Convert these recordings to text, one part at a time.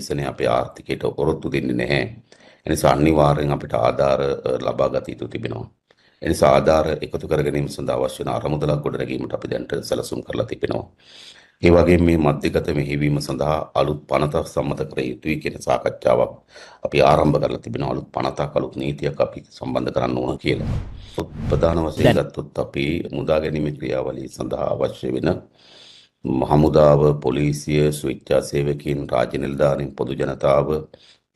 විශේෂයෙන් අපේ ආර්ථිකයට ඔරොත්තු දෙන්නේ නැහැ. එනිසා අනිවාර්යෙන් අපිට ආධාර ලබා ගත යුතු තිබෙනවා. එනිසා ආධාර එකතු කර ගැනීම සඳහා අවශ්‍ය වන අරමුදලක් ගොඩනැගීමට අපි දැනට සැලසුම් කරලා තිබෙනවා. ඒ වගේම මේ මධ්‍යගත මෙහෙයවීම සඳහා අලුත් පනතක් සම්මත කර යුතුයි කියන සාකච්ඡාවක් අපි ආරම්භ කරලා තිබෙනවා. අලුත් පනතක් අලුත් නීතියක් අපි සම්බන්ධ කරන්න ඕන කියලා. ප්‍රධාන වශයෙන් ගත්තොත් අපි මුදා ගැනීමේ ක්‍රියාවලිය සඳහා අවශ්‍ය වෙන හමුදාව, පොලිසිය, ස්වේච්ඡා සේවකීන්, රාජ්‍ය නිලධාරීන්, පොදු ජනතාව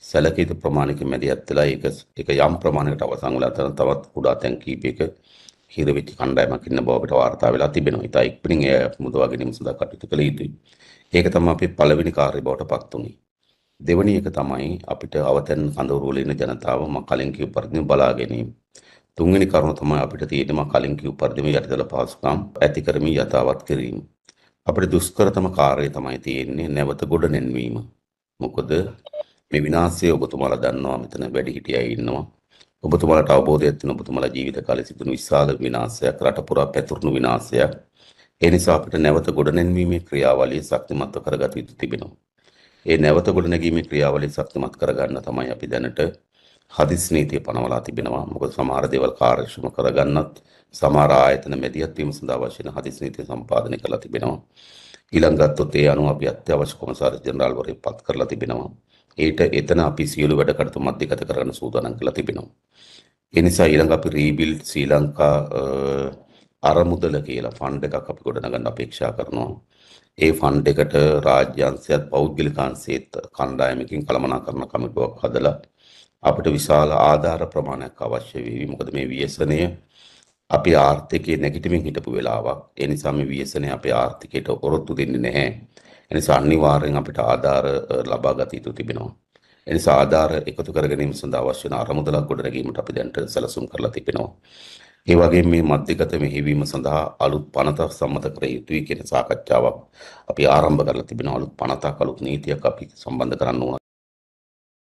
සැලකිය යුතු ප්‍රමාණයක මැදිහත් වෙලා ඒක යම් ප්‍රමාණයකට අවසන් වෙලා තවත් කුඩා තැන් කීපයක හිර වෙච්ච කණ්ඩායමක් ඉන්න බව අපිට වාර්තා වෙලා තිබෙනවා. ඉතින් ඉක්මනින් ඒ මුදවා ගැනීම සඳහා කටයුතු කළ යුතුයි. ඒක තමයි අපේ පළවෙනි කාර්ය බවට පත් වුනේ. දෙවෙනි එක තමයි අපිට අවතැන් කඳවුරු වල ඉන්න ජනතාව කලින් කියු පරිදි බලා ගැනීම. තුන්වෙනි කරුණ තමයි අපිට තියෙන්නේ කලින් කියු පරිදිම යටිදල පහසුකම් ඇති කරමින් යථාවත් කිරීම. අපිට දුෂ්කරතම කාර්යය තමයි තියෙන්නේ නැවත ගොඩ නැන්වීම. මොකද මේ විනාශය ඔබතුමාලා දන්නවා මෙතන වැඩි හිටියයි ඉන්නවා. ඔබතුමාලට අවබෝධයක් තියෙන ඔබතුමාලා ජීවිත කාලේ සිදුණු විශාල විනාශයක්, රට පුරා පැතුරුණු විනාශයක්. ඒ නිසා අපිට නැවත ගොඩ නැන්වීමේ ක්‍රියාවලිය ශක්තිමත්ව කරගත යුතු තිබෙනවා. ඒ නැවත ගොඩ නැගීමේ ක්‍රියාවලිය ශක්තිමත් කරගන්න තමයි අපි දැනට හදිස් නීතිය පනවලා තිබෙනවා. මොකද සමහර දේවල් කාර්යක්ෂම කරගන්නත් සමහර ආයතන මැදිහත් වීම සඳහා අවශ්‍ය වෙන හදිස් නීතිය සම්පාදනය කරලා තිබෙනවා. ඊළඟ ගත්තොත් ඒ අනුව අපි අත්‍යවශ්‍ය කොමසාරිස් ජෙනරාල් වරයෙක් පත් කරලා තිබෙනවා. එතන අපි සියලු වැඩ කටයුතු මධ්‍යගත කරගෙන සූදානම් කරලා තිබෙනවා. ඒ නිසා ඊළඟ අපි රීබිල්ඩ් ශ්‍රී ලංකා අරමුදල කියලා ෆන්ඩ් එකක් අපි ගොඩනගන්න අපේක්ෂා කරනවා. ඒ ෆන්ඩ් එකට රාජ්‍ය අංශයත් පෞද්ගලික අංශයත් කණ්ඩායමකින් කළමනාකරණ කමිටුවක් හදලා අපිට විශාල ආධාර ප්‍රමාණයක් අවශ්‍ය වෙවි. මොකද මේ ව්‍යසනය අපේ ආර්ථිකයේ නැගිටමින් හිටපු වෙලාවක්. ඒ නිසා මේ ව්‍යසනය අපේ ආර්ථිකයට ඔරොත්තු දෙන්නේ නැහැ. ඒ නිසා අනිවාර්යෙන් අපිට ආධාර ලබා ගත යුතු තිබෙනවා. ඒ නිසා ආධාර එකතු කර ගැනීම සඳහා අවශ්‍ය වන අරමුදලක් ගොඩනැගීමට අපි දැනට සැලසුම් කරලා තිබෙනවා. ඒ වගේම මේ මධ්‍යගත මෙහෙයවීම සඳහා අලුත් පනතක් සම්මත කර යුතුයි කියන සාකච්ඡාවක් අපි ආරම්භ කරලා තිබෙනවා. අලුත් පනතක් අලුත් නීතියක් අපි සම්බන්ධ කරන්න ඕන